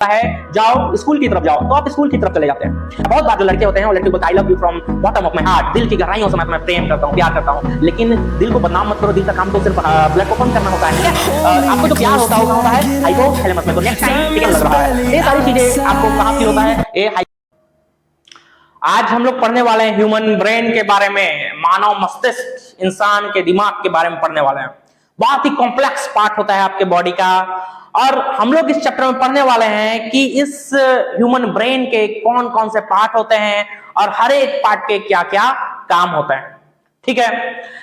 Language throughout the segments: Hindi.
है जाओ स्कूल की तरफ जाओ, तो आप स्कूल की तरफ चले जाते हैं। बहुत बार जो लड़के होते हैं वो लड़की बोलते हैं I love you from bottom of my heart, दिल की गहराइयों से मैं तुम्हें प्रेम करता हूँ, प्यार करता हूँ। लेकिन दिल को बदनाम मत करो, दिल का काम तो सिर्फ ब्लड ओपन करना होता है, ठीक है। आपको जो प्यार होता है हाइपोथैलेमस में, तो नेक्स्ट टाइम ठीक लग रहा है। ये सारी चीजें आपको कहाँ फील होता है, ये आज हम लोग पढ़ने वाले हैं ह्यूमन ब्रेन के बारे में, मानव मस्तिष्क, इंसान के दिमाग के बारे में पढ़ने वाले हैं। बहुत ही कॉम्प्लेक्स पार्ट होता है आपके बॉडी का, और हम लोग इस चैप्टर में पढ़ने वाले हैं कि इस ह्यूमन ब्रेन के कौन कौन से पार्ट होते हैं और हर एक पार्ट के क्या क्या काम होते हैं, ठीक है।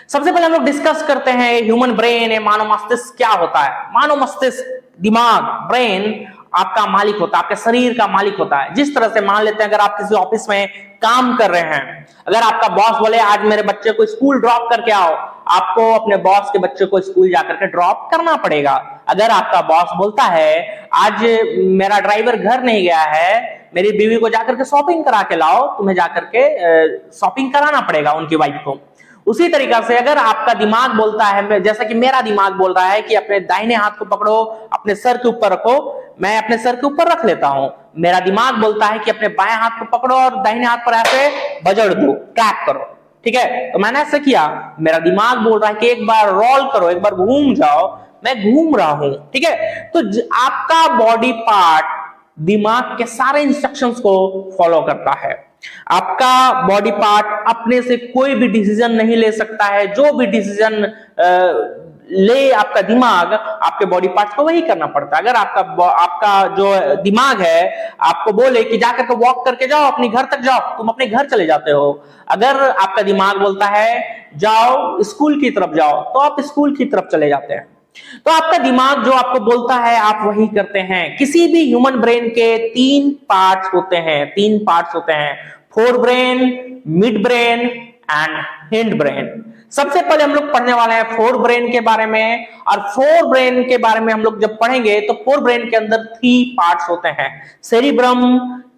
सबसे पहले हम लोग डिस्कस करते हैं ह्यूमन ब्रेन, मानव मस्तिष्क क्या होता है। मानव मस्तिष्क, दिमाग, ब्रेन आपका मालिक होता है, आपके शरीर का मालिक होता है। जिस तरह से मान लेते हैं अगर आप किसी ऑफिस में काम कर रहे हैं, अगर आपका बॉस बोले आज मेरे बच्चे को स्कूल ड्रॉप करके आओ, आपको अपने बॉस के बच्चे को स्कूल जाकर के ड्रॉप करना पड़ेगा। अगर आपका बॉस बोलता है आज मेरा ड्राइवर घर नहीं गया है, मेरी बीवी को जाकर के शॉपिंग करा के लाओ, तुम्हें जाकर के शॉपिंग कराना पड़ेगा उनकी वाइफ को। उसी तरीका से अगर आपका दिमाग बोलता है, जैसा कि मेरा दिमाग बोल रहा है कि अपने दाहिने हाथ को पकड़ो, अपने सर के ऊपर रखो, मैं अपने सर के ऊपर रख लेता हूं। मेरा दिमाग बोलता है कि अपने बाएं हाथ को पकड़ो और दाहिने हाथ पर ऐसे बजड़ दो, ट्रैक करो, ठीक है। तो मैंने ऐसे किया, मेरा दिमाग बोल रहा है कि एक बार रोल करो, एक बार घूम जाओ, मैं घूम रहा हूं, ठीक है। तो आपका बॉडी पार्ट दिमाग के सारे इंस्ट्रक्शंस को फॉलो करता है। आपका बॉडी पार्ट अपने से कोई भी डिसीजन नहीं ले सकता है, जो भी डिसीजन ले आपका दिमाग, आपके बॉडी पार्ट्स को वही करना पड़ता है। अगर आपका जो दिमाग है आपको बोले कि जाकर के वॉक करके जाओ, अपने घर तक जाओ, तुम अपने घर चले जाते हो। अगर आपका दिमाग बोलता है जाओ स्कूल की तरफ जाओ, तो आप स्कूल की तरफ चले जाते हैं। तो आपका दिमाग जो आपको बोलता है आप वही करते हैं। किसी भी ह्यूमन ब्रेन के तीन पार्ट्स होते हैं, fore brain, mid brain and hind brain. सबसे पहले हम लोग पढ़ने वाले हैं फोर ब्रेन के बारे में, और फोर ब्रेन के बारे में हम लोग जब पढ़ेंगे तो फोर ब्रेन के अंदर 3 पार्ट्स होते हैं, सेरिब्रम,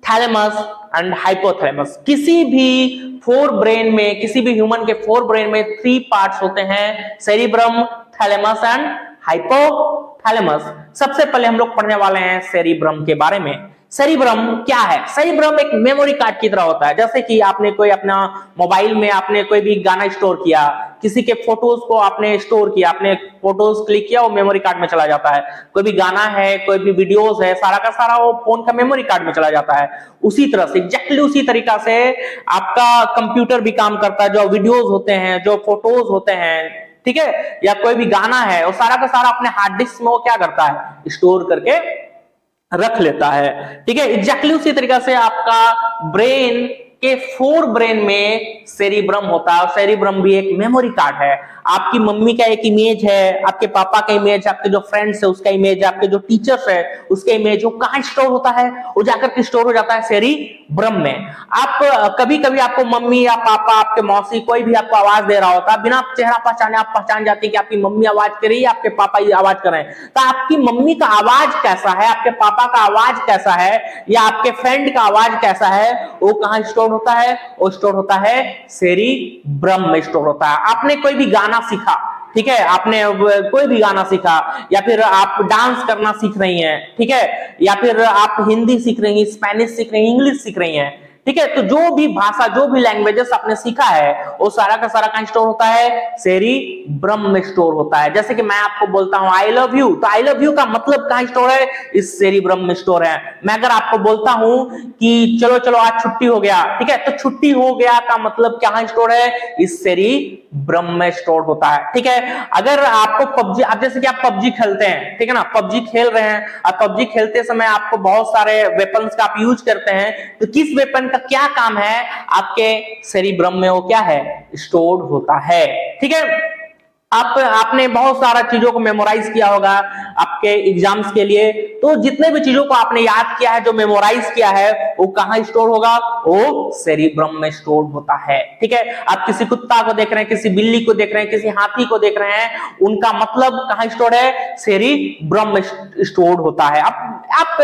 थैलेमस एंड हाइपोथैलेमस। किसी भी फोर ब्रेन में, किसी भी ह्यूमन के फोर ब्रेन में 3 पार्ट्स होते हैं, सेरिब्रम, थैलेमस एंड हाइपोथैलेमस। सबसे पहले हम लोग पढ़ने वाले हैं सेरिब्रम के बारे में। सेरिब्रम क्या है? सेरिब्रम एक मेमोरी कार्ड की तरह होता है। जैसे कि आपने कोई अपना मोबाइल में आपने कोई भी गाना स्टोर किया, किसी के फोटोज को आपने स्टोर किया, आपने फोटोज क्लिक किया, वो मेमोरी कार्ड में चला जाता है। कोई भी गाना है, कोई भी वीडियोस है, सारा का सारा वो फोन का मेमोरी कार्ड में चला जाता है। उसी तरह से, एग्जैक्टली उसी तरीका से आपका कंप्यूटर भी काम करता है। जो वीडियोज होते हैं, जो फोटोज होते हैं, ठीक है, या कोई भी गाना है, वो सारा का सारा अपने हार्ड डिस्क में वो क्या करता है, स्टोर करके रख लेता है, ठीक है। एग्जैक्टली उसी तरीका से आपका ब्रेन के फोर ब्रेन में सेरिब्रम होता है, और सेरिब्रम भी एक मेमोरी कार्ड है। आपकी मम्मी का एक इमेज है, आपके पापा का इमेज, आपके जो फ्रेंड्स है उसका इमेज है, आपके जो टीचर्स है उसका इमेज, वो कहां स्टोर होता है, वो जाकर के स्टोर हो जाता है सेरिब्रम में। आप कभी कभी आपको मम्मी या पापा, आपके मौसी, कोई भी आपको आवाज दे रहा होता है, बिना चेहरा पहचाने आप पहचान जाते हैं कि आपकी मम्मी आवाज कर रही है, आपके पापा ही आवाज कर रहे हैं। तो आपकी मम्मी का आवाज कैसा है, आपके पापा का आवाज कैसा है, या आपके फ्रेंड का आवाज कैसा है, वो कहां स्टोर होता है, वो स्टोर होता है सेरिब्रम में स्टोर होता है। आपने कोई भी गाना सीखा, ठीक है, आपने कोई भी गाना सीखा, या फिर आप डांस करना सीख रही हैं, ठीक है, या फिर आप हिंदी सीख रही हैं, स्पेनिश सीख रही हैं, इंग्लिश सीख रही हैं, ठीक है। तो जो भी भाषा, जो भी लैंग्वेजेस आपने सीखा है, वो सारा का सारा कहां स्टोर होता है, सेरिब्रम में स्टोर होता है। जैसे कि मैं आपको बोलता हूं आई लव यू, तो आई लव यू का मतलब कहां स्टोर है, इस सेरिब्रम में स्टोर है। मैं अगर आपको बोलता हूं कि चलो चलो आज छुट्टी हो गया, ठीक है, तो छुट्टी हो गया का मतलब कहां स्टोर है, इस सेरिब्रम में स्टोर होता है, ठीक है। अगर आपको पबजी, आप जैसे कि आप पबजी खेलते हैं, ठीक है ना, पबजी खेल रहे हैं, और पबजी खेलते समय आपको बहुत सारे वेपन्स का आप यूज करते हैं, तो किस वेपन का क्या काम है, आपके सेरिब्रम में वो क्या है, स्टोर्ड होता है, ठीक है। आपने बहुत सारा चीजों को मेमोराइज किया होगा आपके एग्जाम्स के लिए, तो जितने भी चीजों को आपने याद किया है, जो मेमोराइज किया है, वो कहां स्टोर होगा, वो सेरिब्रम में स्टोर होता है, ठीक है। आप किसी कुत्ता को देख रहे हैं, किसी बिल्ली को देख रहे हैं, किसी हाथी को देख रहे हैं, उनका मतलब कहां स्टोर है, सेरिब्रम में स्टोर होता है। आप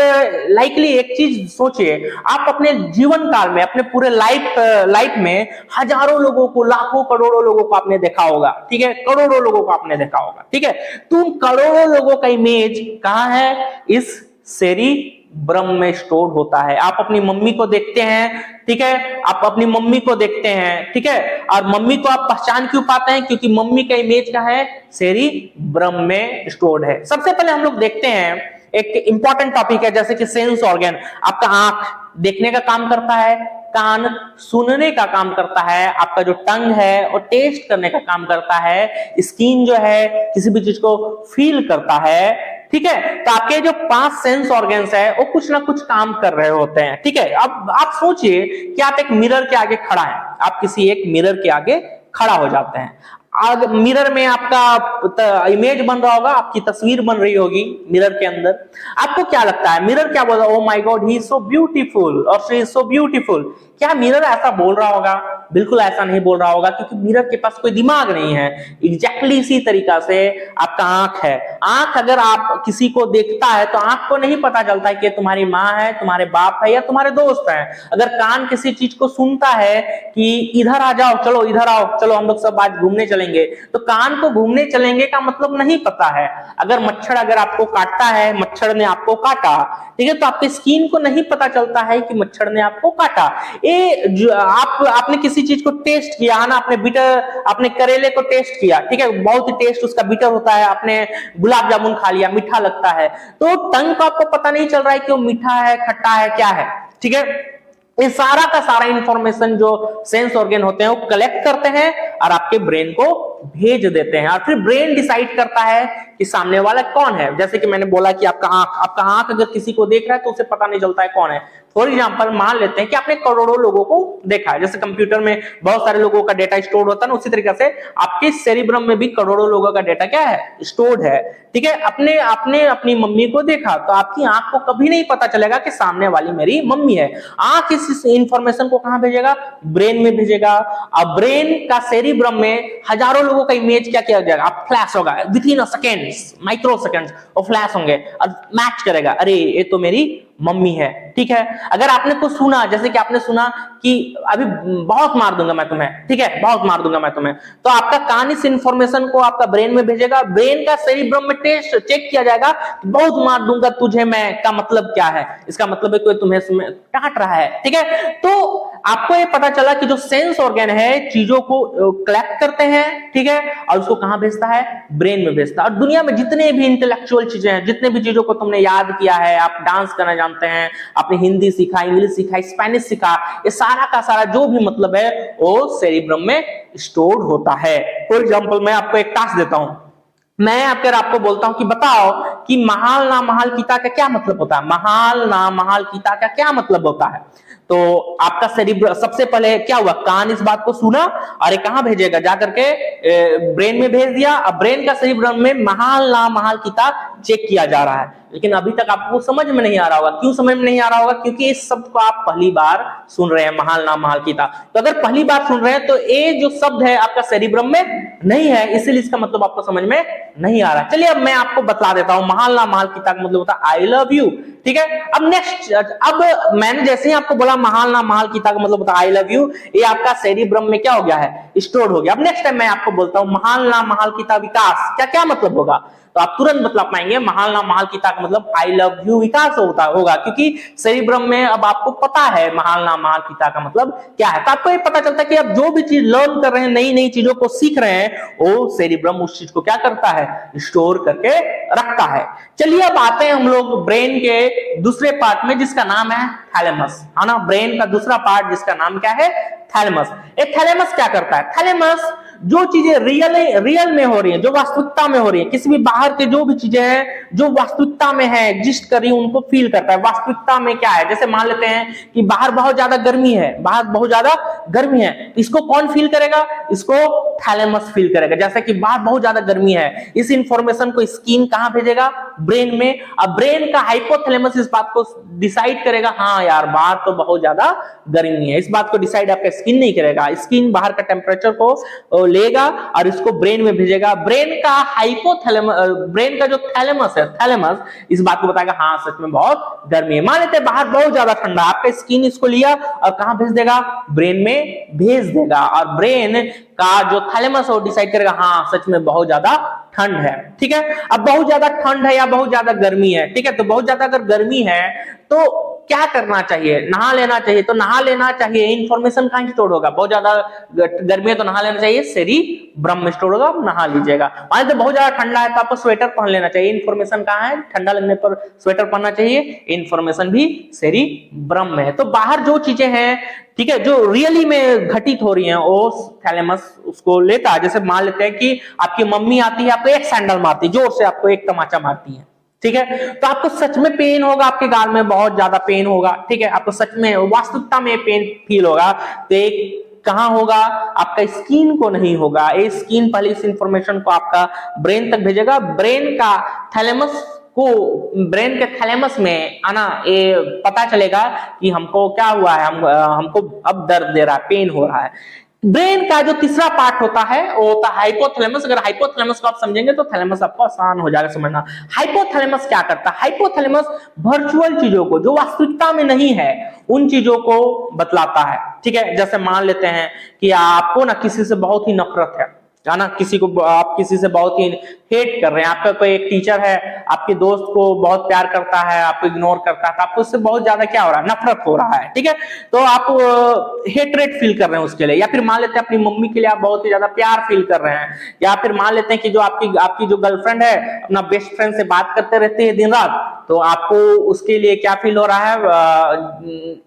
लाइकली एक चीज सोचिए, आप अपने जीवन काल में, अपने पूरे लाइफ में हजारों लोगों को, लाखों करोड़ों लोगों को आपने देखा होगा, ठीक है, करोड़ों लोगों को आपने देखा होगा, ठीक है। तो उन करोड़ों लोगों का इमेज कहां है, इस सेरिब्रम ब्रह्म में स्टोर होता है। आप अपनी मम्मी को देखते हैं, ठीक है, आप अपनी मम्मी को देखते हैं, ठीक है, और मम्मी को आप पहचान क्यों पाते हैं? क्योंकि मम्मी का इमेज क्या है? सेरिब्रम में स्टोर्ड है। सबसे पहले हम लोग देखते हैं एक इंपॉर्टेंट टॉपिक है, जैसे कि सेंस ऑर्गन। आपका आंख देखने का काम करता है, कान सुनने का काम करता है, आपका जो टंग है वो टेस्ट करने का काम करता है, स्किन जो है किसी भी चीज को फील करता है, ठीक है। तो आपके जो 5 सेंस ऑर्गन्स है वो कुछ ना कुछ काम कर रहे होते हैं, ठीक है। अब आप सोचिए कि आप एक मिरर के आगे खड़ा है, आप किसी एक मिरर के आगे खड़ा हो जाते हैं। आज मिरर में आपका इमेज बन रहा होगा, आपकी तस्वीर बन रही होगी मिरर के अंदर। आपको क्या लगता है? मिरर क्या बोल रहा है? Oh my God, he is so beautiful और शी इज सो ब्यूटीफुल। क्या मिरर ऐसा बोल रहा होगा? बिल्कुल ऐसा नहीं बोल रहा होगा, क्योंकि मिरर के पास कोई दिमाग नहीं है। एग्जैक्टली इसी तरीका से आपका आंख है। आंख अगर आप किसी को देखता है तो आंख को नहीं पता चलता है कि तुम्हारी माँ है, तुम्हारे बाप है या तुम्हारे दोस्त है। अगर कान किसी चीज को सुनता है कि इधर आ जाओ, चलो इधर आओ, चलो हम लोग सब आज घूमने चलेंगे, तो कान को घूमने चलेंगे का मतलब नहीं पता है। अगर मच्छर अगर आपको काटता है, मच्छर ने आपको काटा, ठीक है, तो आपके स्किन को नहीं पता चलता है कि मच्छर ने आपको काटा। आपने किसी चीज को टेस्ट किया है ना, आपने करेले को टेस्ट किया, ठीक है, बहुत ही टेस्ट उसका बिटर होता है। आपने गुलाब जामुन खा लिया, मीठा लगता है, तो टंग को आपको पता नहीं चल रहा है कि वो मीठा है, खट्टा है, क्या है, ठीक है। ये सारा का सारा इंफॉर्मेशन जो सेंस ऑर्गन होते हैं वो कलेक्ट करते हैं और आपके ब्रेन को भेज देते हैं, और फिर ब्रेन डिसाइड करता है कि सामने वाला कौन है। जैसे कि मैंने बोला कि आपका आंख अगर किसी को देख रहा है तो उसे पता नहीं चलता है कौन है। फॉर एग्जाम्पल मान लेते हैं कि आपने करोड़ों लोगों को देखा है, जैसे कंप्यूटर में बहुत सारे लोगों का डेटा स्टोर होता है ना, उसी तरीके से आपके सेरिब्रम में भी करोड़ों लोगों का डेटा क्या है? स्टोर्ड है, ठीक है। आपने अपनी मम्मी को देखा तो आपकी आंख को कभी नहीं पता चलेगा कि सामने वाली मेरी मम्मी है। आंख इस इंफॉर्मेशन को कहां भेजेगा? ब्रेन में भेजेगा। अब ब्रेन का सेरिब्रम में हजारों लोगों का इमेज क्या किया जाएगा? आप फ्लैश होगा with in a seconds, micro seconds वो फ्लैश होंगे और मैच करेगा, अरे ये तो मेरी मम्मी है, ठीक है। अगर आपने कुछ सुना, जैसे कि आपने सुना कि अभी बहुत मार दूंगा मैं तुम्हें, ठीक है, बहुत मार दूंगा मैं तुम्हें, तो आपका कान इस इंफॉर्मेशन को आपका ब्रेन में भेजेगा। ब्रेन का सेरिब्रम में टेस्ट चेक किया जाएगा, बहुत मार दूंगा तुझे मैं का मतलब क्या है? इसका मतलब है कोई तुम्हें काट रहा है, ठीक है। तो आपको ये पता चला कि जो सेंस ऑर्गन है चीजों को कलेक्ट करते हैं, ठीक है, और उसको कहां भेजता है? ब्रेन में भेजता है। और दुनिया में जितने भी इंटेलेक्चुअल चीजें हैं, जितने भी चीजों को तुमने याद किया है, आप डांस करना जानते हैं, आपने हिंदी सीखा, इंग्लिश सीखा, स्पेनिश सीखा, ये सारा का सारा जो भी मतलब है वो सेरिब्रम में स्टोर्ड होता है। फॉर एग्जांपल मैं आपको एक टास्क देता हूं, मैं आपको बोलता हूं कि बताओ कि महाल ना महाल कीता का क्या मतलब होता है? महाल ना महाल कीता का क्या मतलब होता है? तो आपका सेरिब्रम सबसे पहले क्या हुआ? कान इस बात को सुना और ये कहां भेजेगा? जाकर के ब्रेन में भेज दिया। अब ब्रेन का सेरिब्रम में महाल ना महाल कीता चेक किया जा रहा है, लेकिन अभी तक आपको समझ में नहीं आ रहा होगा। क्यों समझ में नहीं आ रहा होगा? क्योंकि इस शब्द को आप पहली बार सुन रहे हैं, महाल ना महाल कीता। तो अगर पहली बार सुन रहे हैं तो ये जो शब्द है आपका सेरिब्रम में नहीं है, इसीलिए इसका मतलब आपको समझ में नहीं आ रहा। चलिए अब मैं आपको बता देता हूं, महाल ना महाल कीता का मतलब होता है आई लव यू, ठीक है। अब मैंने जैसे ही आपको बोला महाल ना महाल कीता का मतलब होता है आई लव यू, ये आपका सेरिब्रम में क्या हो गया है? स्टोर हो गया। अब नेक्स्ट टाइम मैं आपको बोलता हूं महाल ना महाल कीता विकास, क्या मतलब होगा? तो आप तुरंत बतला पाएंगे महाल ना महाल कीता का मतलब आई लव यू विकास होगा, क्योंकि सेरिब्रम में अब आपको पता है महाल ना महाल कीता का मतलब क्या है। तो आपको ये पता चलता है कि आप जो भी चीज लर्न कर रहे हैं, नई नई चीजों को सीख रहे हैं, वो सेरिब्रम उस चीज को क्या करता है? स्टोर करके रखता है। चलिए अब आते हैं हम लोग ब्रेन के दूसरे पार्ट में, जिसका नाम है थैलेमस, है ना। ब्रेन का दूसरा पार्ट जिसका नाम क्या है? थैलेमस। थैलेमस क्या करता है? थैलेमस जो चीजें रियल में हो रही हैं, जो वास्तविकता में हो रही है, किसी भी बाहर के जो भी चीजें हैं जो वास्तविकता में है, एग्जिस्ट कर रही है, उनको फील करता है। वास्तविकता में क्या है? जैसे मान लेते हैं कि बाहर बहुत ज्यादा गर्मी है, तो इसको कौन फील करेगा? इसको थैलेमस फील करेगा। जैसे कि बाहर बहुत ज्यादा गर्मी है, इस इंफॉर्मेशन को स्किन कहां भेजेगा? ब्रेन में। अब ब्रेन का हाइपोथैलेमस इस बात को डिसाइड करेगा, हाँ यार बाहर तो बहुत ज्यादा गर्मी है। इस बात को डिसाइड आपका स्किन नहीं करेगा, स्किन बाहर का टेम्परेचर को लेगा और इसको ब्रेन में भेजेगा। ब्रेन का जो थैलेमस है, थैलेमस इस बात को बताएगा, हाँ सच में बहुत गर्मी है। मान लेते हैं बाहर बहुत ज्यादा ठंडा, आपका स्किन इसको लिया और कहां भेज देगा? ब्रेन में भेज देगा। और ब्रेन का जो थैलेमस है वो डिसाइड करेगा, हाँ सच में बहुत ज्यादा ठंड है, ठीक है। अब बहुत ज्यादा ठंड है या बहुत ज्यादा गर्मी है, ठीक है। तो बहुत ज्यादा अगर गर्मी है तो क्या करना चाहिए? नहा लेना चाहिए। तो नहा लेना चाहिए, इंफॉर्मेशन कहां स्टोर होगा? बहुत ज्यादा गर्मी है तो नहा लेना चाहिए, सेरिब्रम में स्टोर होगा, नहा लीजिएगा। मान लीजिए बहुत ज्यादा ठंडा है तो आपको स्वेटर पहन लेना चाहिए, इंफॉर्मेशन कहां है? ठंडा लगने पर स्वेटर पहनना चाहिए, इंफॉर्मेशन भी सेरिब्रम में है। तो बाहर जो चीजें हैं, ठीक है, जो रियली में घटित हो रही हैं, वो थैलेमस उसको लेता है। जैसे मान लेते हैं कि आपकी मम्मी आती है, आपको एक सैंडल मारती है, जोर से आपको एक तमाचा मारती है, ठीक है। तो आपको सच में पेन होगा, आपके गाल में बहुत ज्यादा पेन होगा, ठीक है। आपको सच में वास्तविकता में पेन फील होगा। तो एक कहां होगा? आपका स्किन को नहीं होगा। ये स्किन पहले इस इंफॉर्मेशन को आपका ब्रेन तक भेजेगा। ब्रेन के थैलेमस में आना, ये पता चलेगा कि हमको क्या हुआ है, हमको अब दर्द दे रहा है, पेन हो रहा है। ब्रेन का जो तीसरा पार्ट होता है वो होता है हाइपोथैलेमस। अगर हाइपोथैलेमस को आप समझेंगे तो थैलेमस आपको आसान हो जाएगा समझना। हाइपोथैलेमस क्या करता है? हाइपोथैलेमस वर्चुअल चीजों को, जो वास्तविकता में नहीं है, उन चीजों को बतलाता है, ठीक है। जैसे मान लेते हैं कि आपको ना किसी से बहुत ही नफरत है ना, आप किसी से बहुत ही हेट कर रहे हैं। आपका कोई एक टीचर है, आपके दोस्त को बहुत प्यार करता है, आपको इग्नोर करता है, तो आपको उससे बहुत ज्यादा क्या हो रहा है? नफरत हो रहा है, ठीक है। तो आप हेटरेट फील कर रहे हैं उसके लिए। या फिर मान लेते हैं अपनी मम्मी के लिए आप बहुत ही ज्यादा प्यार फील कर रहे हैं। या फिर मान लेते हैं कि जो आपकी जो गर्लफ्रेंड है, अपना बेस्ट फ्रेंड से बात करते रहती है दिन रात, तो आपको उसके लिए क्या फील हो रहा है?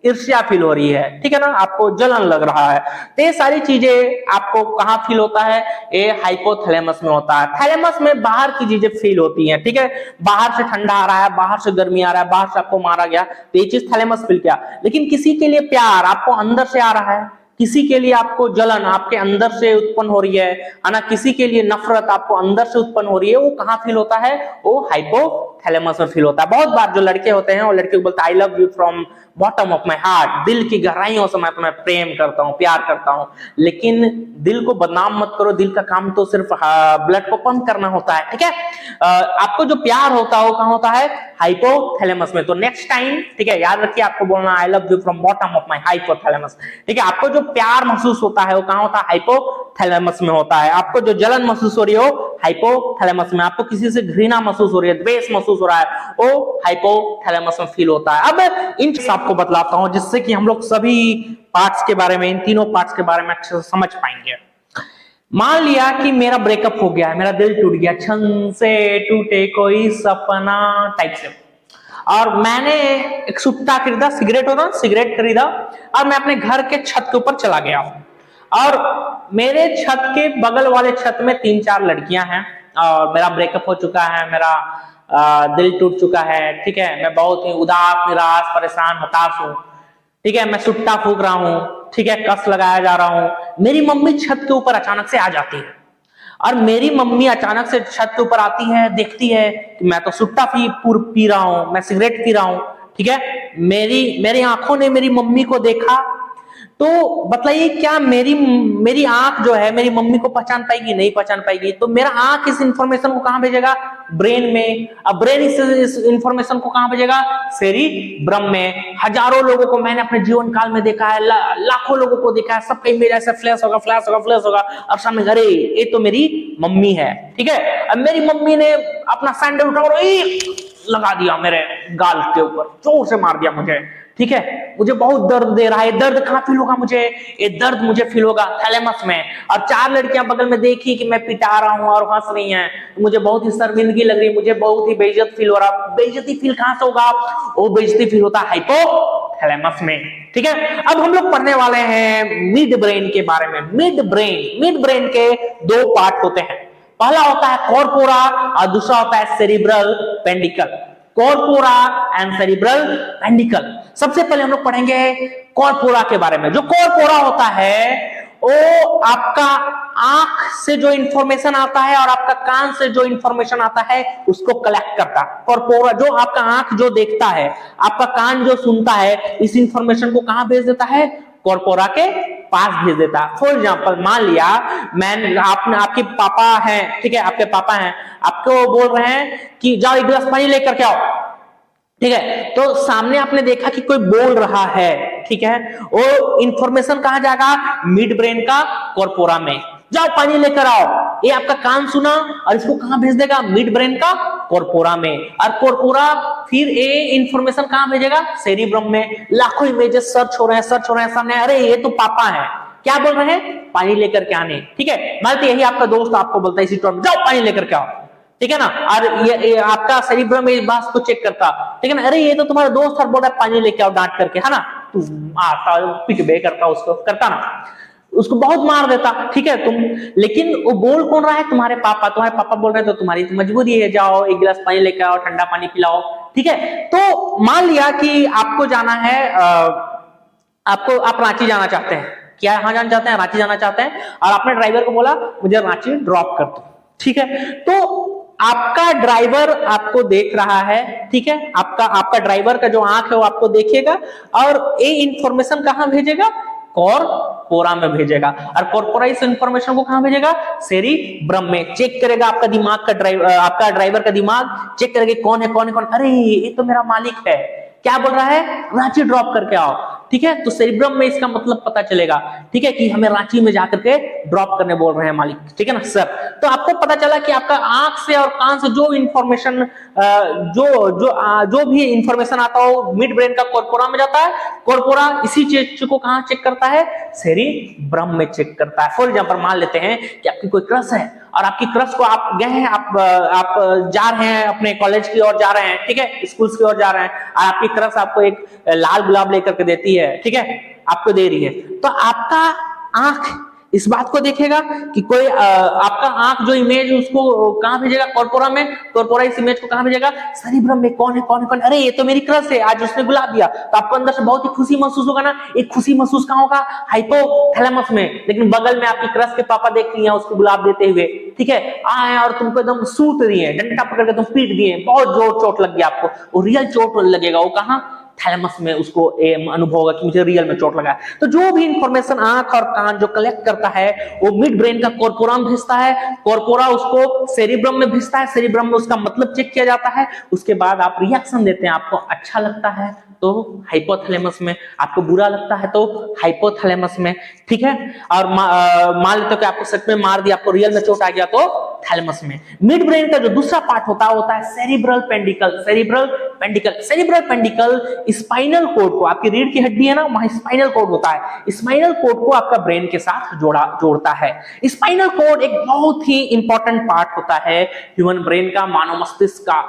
ईर्ष्या फील हो रही है, ठीक है ना, आपको जलन लग रहा है। तो ये सारी चीजें आपको कहां फील होता है? ये हाइपोथैलेमस में होता है। थैलेमस में बाहर की चीजें फील होती हैं, ठीक है। बाहर से ठंडा आ रहा है, बाहर से गर्मी आ रहा है, बाहर से आपको मारा गया, तो ये चीज थैलेमस फील किया। लेकिन किसी के लिए प्यार आपको अंदर से आ रहा है, किसी के लिए आपको जलन आपके अंदर से उत्पन्न हो रही है ना, किसी के लिए नफरत आपको अंदर से उत्पन्न हो रही है, वो कहां फील होता है? वो हाइपोथैलेमस में फील होता है। बहुत बार जो लड़के होते हैं वो लड़के को बोलते हैं, I love you from bottom of my heart, दिल की गहराइयों से मैं तुम्हें प्रेम करता हूं, प्यार करता हूं। लेकिन दिल को बदनाम मत करो, दिल का काम तो सिर्फ ब्लड को पंप करना होता है, ठीक है। आपको जो प्यार होता है वो कहां होता है? हाइपोथैलेमस में। तो नेक्स्ट टाइम, ठीक है, याद रखिए, आपको बोलना I love you from bottom of my hypothalamus, ठीक है। आपको जो प्यार महसूस होता है वो कहां होता है? हाइपोथैलेमस में होता है। आपको जो जलन महसूस हो रही हो, हाइपोथैलेमस में। आपको किसी से घृणा महसूस हो रही है, द्वेष महसूस हो रहा है, वो हाइपोथैलेमस में फील होता है। अब इन आपको बतलाता हूं जिससे कि हम लोग सभी पार्ट्स के बारे में, इन तीनों पार्ट्स के बारे में अच्छे से समझ पाएंगे। मान लिया कि मेरा ब्रेकअप हो गया, मेरा दिल टूट गया, छन से टूटे कोई सपना टाइप से, और मैंने एक सुट्टा खरीदा, सिगरेट होता, सिगरेट खरीदा, और मैं अपने घर के छत के ऊपर चला गया। और मेरे छत के बगल वाले छत में 3-4 लड़कियां हैं, और मेरा ब्रेकअप हो चुका है, मेरा दिल टूट चुका है, ठीक है। मैं बहुत ही उदास, निराश, परेशान, हताश हूं, ठीक है। मैं सुट्टा फूक रहा हूं, ठीक है, कस लगाया जा रहा हूं। मेरी मम्मी छत के ऊपर अचानक से आ जाती है, और मेरी मम्मी अचानक से छत के ऊपर आती है, देखती है कि मैं तो सुट्टा पी रहा हूं, मैं सिगरेट पी रहा हूं, ठीक है। मेरी आंखों ने मेरी मम्मी को देखा, तो बताइए क्या मेरी आंख जो है मेरी मम्मी को पहचान पाएगी? नहीं पहचान पाएगी। तो मेरा आंख इस इंफॉर्मेशन को कहां भेजेगा? ब्रेन में। अब ब्रेन इस इंफॉर्मेशन को कहां भेजेगा? सेरिब्रम में। हजारों लोगों को मैंने अपने जीवन काल में देखा है, लाखों लोगों को देखा है, सबका इमेज ऐसे फ्लैश होगा, फ्लैश होगा, फ्लैश होगा, और सामने अरे ये तो मेरी मम्मी है, ठीक है। अब मेरी मम्मी ने अपना सैंडल उठा और लगा दिया मेरे गाल के ऊपर, जोर से मार दिया मुझे, ठीक है। मुझे बहुत दर्द दे रहा है। दर्द कहां फील होगा मुझे? ये दर्द मुझे फील होगा थैलेमस में। और 4 लड़कियां बगल में देखी कि मैं पिटा रहा हूं और हंस रही हैं, तो मुझे बहुत ही शर्मिंदगी लग रही, मुझे बहुत ही बेइज्जत फील हो रहा। बेइज्जती फील कहां से होगा? वो बेइज्जती फील होता है हाइपोथैलेमस में, ठीक है। अब हम लोग पढ़ने वाले हैं मिड ब्रेन के बारे में। मिड ब्रेन के 2 पार्ट होते हैं। पहला होता है कॉर्पोरा और दूसरा होता है cerebral peduncle. Corpora and cerebral peduncle. सबसे पहले हम लोग पढ़ेंगे कॉर्पोरा के बारे में। जो कॉर्पोरा होता है वो आपका आंख से जो इंफॉर्मेशन आता है और आपका कान से जो इंफॉर्मेशन आता है उसको कलेक्ट करता है। कॉर्पोरा जो आपका आंख जो देखता है, आपका कान जो सुनता है, इस इंफॉर्मेशन को कहां भेज देता है? कॉर्पोरा के पास भेज देता है। फॉर एग्जाम्पल, मान लिया आपके पापा हैं, ठीक है, आपके पापा हैं, आपको बोल रहे हैं कि जाओ 1 गिलास पानी लेकर के आओ, ठीक है। तो सामने आपने देखा कि कोई बोल रहा है, ठीक है, वो इंफॉर्मेशन कहां जाएगा? मिड ब्रेन का कॉर्पोरा में, जाओ पानी लेकर आओ। ये आपका कान सुना और इसको कहां भेज देगा, मिड ब्रेन का कॉर्पोरा में, और कॉर्पोरा फिर ये इंफॉर्मेशन कहां भेजेगा, सेरिब्रम में। लाखों इमेजेस सर्च हो रहे हैं सामने, अरे ये तो पापा है, क्या बोल रहे हैं, पानी लेकर के आने, ठीक है। मान लीजिए यही आपका दोस्त आपको बोलता है इसी टर्म, जाओ पानी लेकर के आओ, ठीक है ना, और ये आपका सेरिब्रम इस बात को चेक करता, ठीक है ना, अरे ये तो तुम्हारा दोस्त और बोल रहा है पानी लेके आओ डांट करके, है ना, तुम आता पिट बे करता, उसको करता ना, उसको बहुत मार देता, ठीक है तुम। लेकिन वो बोल कौन रहा है, तुम्हारे पापा बोल रहे हैं, तो तुम्हारी तो मजबूरी है, जाओ एक गिलास पानी लेके आओ, ठंडा पानी पिलाओ, ठीक है। तो मान लिया कि आपको जाना है, आप रांची जाना चाहते हैं, क्या यहां जाना चाहते हैं, रांची जाना चाहते हैं, और आपने ड्राइवर को बोला मुझे रांची ड्रॉप कर दो, ठीक है। तो आपका ड्राइवर आपको देख रहा है, ठीक है, आपका ड्राइवर का जो आंख है वो आपको देखेगा, और ये इंफॉर्मेशन कहां भेजेगा, कॉर्पोरा में भेजेगा, और कॉर्पोरा इस इंफॉर्मेशन को कहां भेजेगा, सेरिब्रम में। चेक करेगा आपका दिमाग का आपका ड्राइवर का दिमाग चेक करेगा कौन है, अरे ये तो मेरा मालिक है, क्या बोल रहा है, रांची ड्रॉप करके आओ, ठीक है। तो सेरिब्रम में इसका मतलब पता चलेगा, ठीक है, कि हमें रांची में जाकर के ड्रॉप करने बोल रहे हैं मालिक, ठीक है ना सर। तो आपको पता चला कि आपका आंख से और कान से जो इंफॉर्मेशन जो भी इंफॉर्मेशन आता हो मिड ब्रेन का कॉर्पोरा में जाता है, कॉर्पोरा इसी चीज को कहां चेक करता है, सेरिब्रम में चेक करता है। फॉर एग्जांपल मान लेते हैं कि आपकी कोई क्रश है, और आपकी क्रश को आप गए हैं, आप जा रहे हैं अपने कॉलेज की ओर जा रहे हैं, ठीक है, स्कूल की ओर जा रहे हैं, और आपकी क्रश आपको एक लाल गुलाब लेकर के देती है, ठीक है, आपको दे रही है, तो आपका आंख इस बात को देखेगा कि कोई आपका आंख जो इमेज उसको कहां भेजेगा, कॉर्पोरा में, कॉर्पोरा इस इमेज को कहां भेजेगा, सेरिब्रम में। कौन है, अरे ये तो मेरी क्रश है, आज उसने गुलाब दिया, तो आपको अंदर से बहुत ही खुशी महसूस होगा ना। एक खुशी महसूस कहां होगा, हाइपोथैलेमस में, लेकिन बगल में आपकी क्रश के पापा देख रही हैं उसको गुलाब देते हुए, ठीक है, आए और तुमको एकदम सूत दिए, डंडा पकड़ के तुम पीट दिए, बहुत जोर चोट लग गया आपको, वो रियल चोट लगेगा, वो कहां, थैलेमस में, उसको अनुभव होगा कि मुझे रियल में चोट लगा है। तो जो भी इंफॉर्मेशन आंख और कान जो कलेक्ट करता है वो मिड ब्रेन का कॉर्पोरा में भेजता है, कॉर्पोरा उसको सेरिब्रम में भेजता है, सेरिब्रम में उसका मतलब चेक किया जाता है, उसके बाद आप रिएक्शन देते हैं, आपको अच्छा लगता है तो हाइपोथैलेमस में, आपको बुरा लगता है तो हाइपोथैलेमस में, ठीक है। और मान लेते हो कि आपको सच में मार दिया, आपको रियल में चोट आ गया तो थैलेमस में। मिड ब्रेन का जो दूसरा पार्ट होता है सेरिब्रल पेंडिकल। सेरिब्रल पेंडिकल स्पाइनल कोड को, आपकी रीढ़ की हड्डी है ना, वहां स्पाइनल कोड होता है, स्पाइनल कोड को आपका ब्रेन के साथ जोड़ता है। स्पाइनल कोड एक बहुत ही इंपॉर्टेंट पार्ट होता है ह्यूमन ब्रेन का, मानव मस्तिष्क का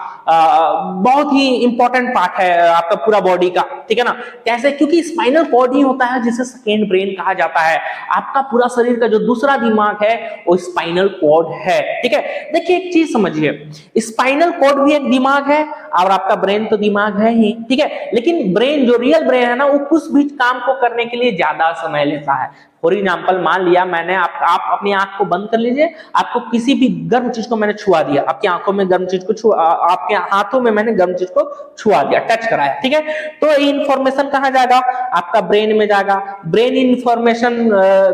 बहुत ही इंपॉर्टेंट पार्ट है आपका पूरा बॉडी का, ठीक है ना। कैसे, क्योंकि स्पाइनल कोड ही होता है जिसे सेकेंड ब्रेन कहा जाता है। आपका पूरा शरीर का जो दूसरा दिमाग है वो स्पाइनल कोड है, ठीक है। देखिए एक चीज समझिए, स्पाइनल कोड भी एक दिमाग है और आपका ब्रेन तो दिमाग है ही, ठीक है, लेकिन ब्रेन जो रियल ब्रेन है ना वो कुछ भी काम को करने के लिए ज्यादा समय लेता है। फॉर एग्जाम्पल मान लिया मैंने आप अपनी आंख को बंद कर लीजिए, आपको किसी भी गर्म चीज को मैंने छुआ दिया, आपकी आंखों में गर्म चीज को आपके हाथों में मैंने गर्म चीज को छुआ दिया, टच कराया, ठीक है, तो इंफॉर्मेशन कहां जाएगा, आपका ब्रेन में जाएगा, ब्रेन इंफॉर्मेशन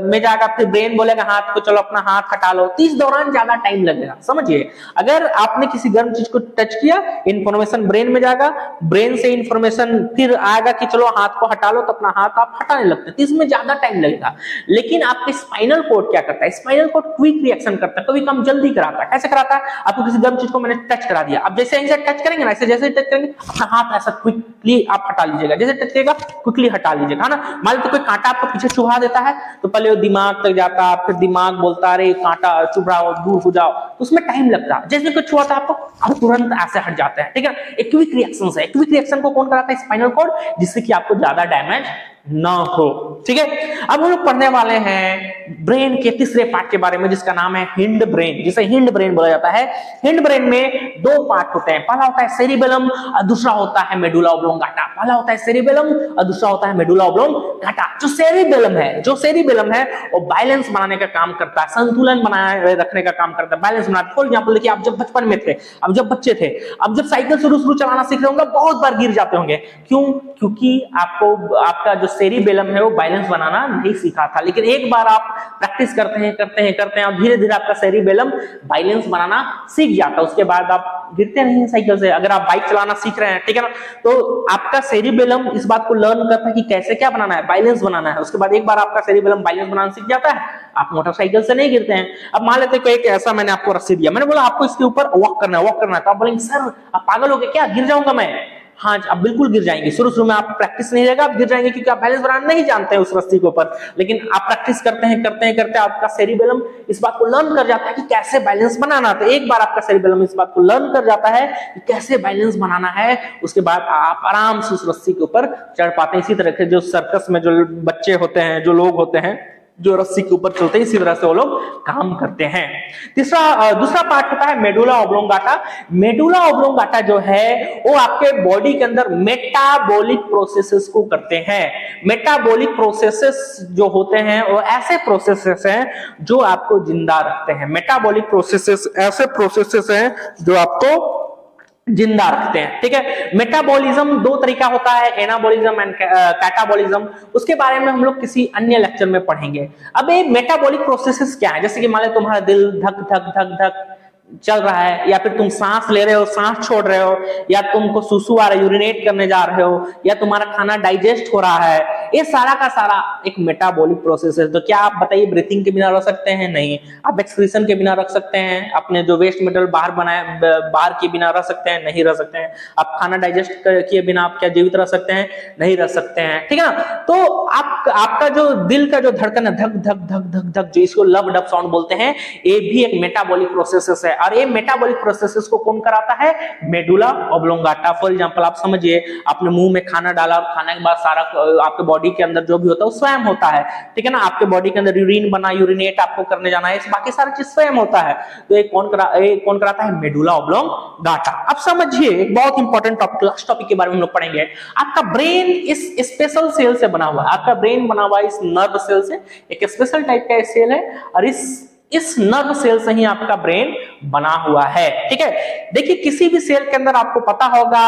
में जाएगा, फिर ब्रेन बोलेगा हाथ को चलो अपना हाथ हटा लो, तो इस दौरान ज्यादा टाइम लगेगा। समझिए, अगर आपने किसी गर्म चीज को टच किया, इंफॉर्मेशन ब्रेन में जाएगा, ब्रेन से इंफॉर्मेशन फिर आएगा कि चलो हाथ को हटा लो, तो अपना हाथ आप हटाने लगते हैं, तो इसमें ज्यादा टाइम लगेगा। लेकिन आपके स्पाइनल कोड क्या करता है, स्पाइनल कोड क्विक रिएक्शन करता है, कभी काम जल्दी कराता है। कैसे कराता है, आपको किसी गर्म चीज को मैंने टच करा दिया, अब जैसे ऐसे टच करेंगे ना, ऐसे जैसे टच करेंगे अपना हाथ ऐसा क्विकली आप हटा लीजिएगा, जैसे टच करेगा क्विकली हटा लीजिएगा, है ना। मान लो कोई कांटा आपको पीछे चुभा देता है तो पहले वो दिमाग तक जाता, फिर दिमाग बोलता अरे कांटा चुभ रहा हो, दूर हो जाओ, तो उसमें टाइम लगता है। जैसे कुछ हुआ था आपको, अब तुरंत ऐसे हट जाते हैं, ठीक है। एक क्विक रिएक्शन है, क्विक रिएक्शन को कौन कराता है, स्पाइनल कोड, जिससे कि आपको ज्यादा डैमेज ना हो, ठीक है। अब हम लोग पढ़ने वाले हैं ब्रेन के तीसरे पार्ट के बारे में, जिसका नाम है हिंड ब्रेन, जिसे हिंड ब्रेन बोला जाता है। हिंड ब्रेन में दो पार्ट होते हैं, पहला होता है सेरिबेलम और दूसरा होता है मेडुला ऑब्लोंगाटा। पहला होता है सेरिबेलम और दूसरा होता है मेडुला ऑब्लोंगाटा। जो सेरिबेलम है वो बैलेंस बनाने का काम करता है, संतुलन बनाए रखने का काम करता है, बैलेंस बनाता है। फॉर एग्जांपल देखिए, आप जब बचपन में थे, अब जब बच्चे थे, अब जब साइकिल शुरू चलाना सीख रहे होंगे, बहुत बार गिर जाते होंगे, क्यों, क्योंकि आपका जो सेरिबेलम है वो बैलेंस बनाना नहीं सीखा था। लेकिन एक बार आप प्रैक्टिस करते हैं और धीरे धीरे आपका सेरिबेलम बैलेंस बनाना सीख जाता है। उसके बाद आप गिरते नहीं हैं साइकिल से। अगर आप बाइक चलाना सीख रहे हैं, ठीक है ना, तो आपका सेरिबेलम इस बात को लर्न करता है कि कैसे क्या बनाना है, बैलेंस बनाना है। उसके बाद एक बार आपका सेरिबेलम बैलेंस बनाना सीख जाता है, आप मोटरसाइकिल से नहीं गिरते हैं। अब मान लेते हैं एक ऐसा मैंने आपको रस्सी दिया, मैंने बोला आपको इसके ऊपर वॉक करना है, तो आप बोलेंगे सर आप पागल हो गए क्या, गिर जाऊंगा मैं। हाँ, आप बिल्कुल गिर जाएंगे। शुरू में आप प्रैक्टिस नहीं रहेगा, आप गिर जाएंगे क्योंकि आप बैलेंस बनाना नहीं जानते हैं उस रस्सी के ऊपर। लेकिन आप प्रैक्टिस करते हैं आपका सेरिबेलम इस बात को लर्न कर जाता है कि कैसे बैलेंस बनाना। तो एक बार आपका सेरिबेलम इस बात को लर्न कर जाता है कि कैसे बैलेंस बनाना है, उसके बाद आप आराम से उस रस्सी के ऊपर चढ़ पाते हैं। इसी तरह के जो सर्कस में जो बच्चे होते हैं, जो लोग होते हैं जो रस्सी के ऊपर चलते हैं, इसी तरह से वो लोग काम करते हैं। दूसरा पार्ट होता है मेडुला ऑब्लोंगाटा। मेडुला ऑब्लोंगाटा जो है वो आपके बॉडी के अंदर मेटाबॉलिक प्रोसेसेस को करते हैं। मेटाबॉलिक प्रोसेसेस जो होते हैं वो ऐसे प्रोसेसेस हैं जो आपको जिंदा रखते हैं। मेटाबॉलिक प्रोसेसेस ऐसे प्रोसेसेस हैं जो आपको जिंदा रखते हैं, ठीक है। मेटाबॉलिज्म दो तरीका होता है, एनाबॉलिज्म एंड कैटाबॉलिज्म। उसके बारे में हम लोग किसी अन्य लेक्चर में पढ़ेंगे। अब ये मेटाबॉलिक प्रोसेसेस क्या है, जैसे कि मान लो तुम्हारा दिल धक धक धक धक चल रहा है, या फिर तुम सांस ले रहे हो, सांस छोड़ रहे हो, या तुमको सुसु आ रहा है, यूरिनेट करने जा रहे हो, या तुम्हारा खाना डाइजेस्ट हो रहा है, ये सारा का सारा एक मेटाबॉलिक प्रोसेस है। तो क्या आप बताइए ब्रीथिंग के बिना रह सकते हैं? नहीं। आप एक्सक्रीशन के बिना रख सकते हैं? अपने जो वेस्ट मटेरियल बाहर के बिना रह सकते हैं? नहीं रह सकते हैं। आप खाना डाइजेस्ट किए बिना आप क्या जीवित रह सकते हैं? नहीं रह सकते हैं, ठीक है ना। तो आपका जो दिल का जो धड़कन है, धक धक धक धक धक, जो इसको लब डब साउंड बोलते हैं, ये भी एक मेटाबॉलिक प्रोसेस है। और ये मेटाबॉलिक प्रोसेसेस को कौन कराता है? Medulla oblongata. फॉर एग्जांपल आप समझिए, आपने मुंह में खाना डाला और खाने के बाद सारा आपके बॉडी के अंदर जो भी होता है वो स्वयं होता है, ठीक है ना। आपके बॉडी के अंदर यूरिन बना, यूरिनेट आपको करने जाना है, बाकी सारी चीज स्वयं होता है। तो ये कौन कराता है? Medulla oblongata. अब समझिए एक बहुत इंपॉर्टेंट लास्ट टॉपिक के बारे में हम लोग पढ़ेंगे। आपका ब्रेन इस स्पेशल सेल से बना हुआ है। आपका ब्रेन बना हुआ है इस नर्व सेल से। एक स्पेशल टाइप का सेल है और इस नर्व सेल से ही आपका ब्रेन बना हुआ है, ठीक है। देखिए किसी भी सेल के अंदर आपको पता होगा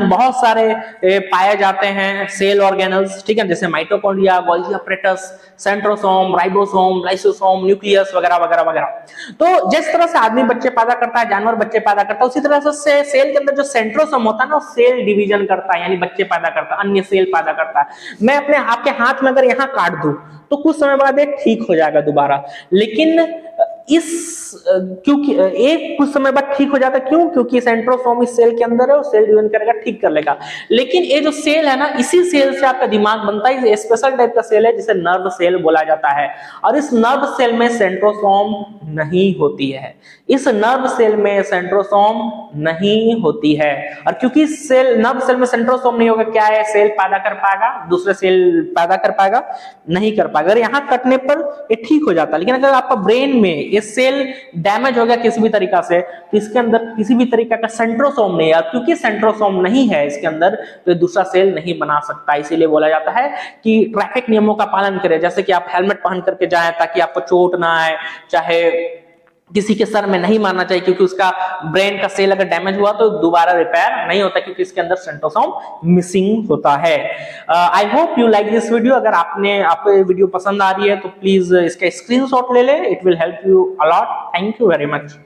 बहुत सारे पाए जाते हैं सेल ऑर्गेनल्स, ठीक है, जैसे mitochondria, Golgi apparatus, centrosome, ribosome, lysosome, nucleus वगैरह वगैरह वगैरह। तो जिस तरह से आदमी बच्चे पैदा करता है, जानवर बच्चे पैदा करता है, उसी तरह से सेल के अंदर जो सेंट्रोसोम होता है ना, सेल डिवीजन करता है, यानी बच्चे पैदा करता है, अन्य सेल पैदा करता है। मैं अपने आपके हाथ में अगर यहाँ काट दूं तो कुछ समय बाद ये ठीक हो जाएगा दोबारा, लेकिन क्योंकि एक कुछ समय बाद ठीक हो जाता है, क्यों? क्योंकि सेंट्रोसोम इस सेल के अंदर है, वो सेल डिवीजन करेगा, ठीक कर लेगा। लेकिन ये जो सेल है ना, इसी सेल से आपका दिमाग बनता है। ये स्पेशल टाइप का सेल है जिसे नर्व सेल बोला जाता है। और इस नर्व सेल में सेंट्रोसोम नहीं होती है। इस नर्व सेल में सेंट्रोसोम नहीं होती है। और क्योंकि नर्व सेल में सेंट्रोसोम नहीं होगा, क्या है? सेल पैदा कर पाएगा, दूसरे सेल पैदा कर पाएगा? नहीं कर पाएगा। अगर यहाँ कटने पर ये ठीक हो जाता है। लेकिन अगर आपका ब्रेन में ये सेल डैमेज हो गया किसी भी तरीका से, तो इसके अंदर किसी भी तरीका का सेंट्रोसोम नहीं है। क्योंकि सेंट्रोसोम नहीं है इसके अंदर, तो दूसरा सेल नहीं बना सकता। इसीलिए बोला जाता है कि ट्रैफिक नियमों का पालन करें, जैसे कि आप हेलमेट पहन करके जाएं ताकि आपको चोट ना आए, चाहे किसी के सर में नहीं मारना चाहिए, क्योंकि उसका ब्रेन का सेल अगर डैमेज हुआ तो दोबारा रिपेयर नहीं होता, क्योंकि इसके अंदर सेंट्रोसोम मिसिंग होता है। I hope you like this video. अगर आपको ये वीडियो पसंद आ रही है तो प्लीज इसका स्क्रीनशॉट ले ले, it will help you a lot. Thank you very much.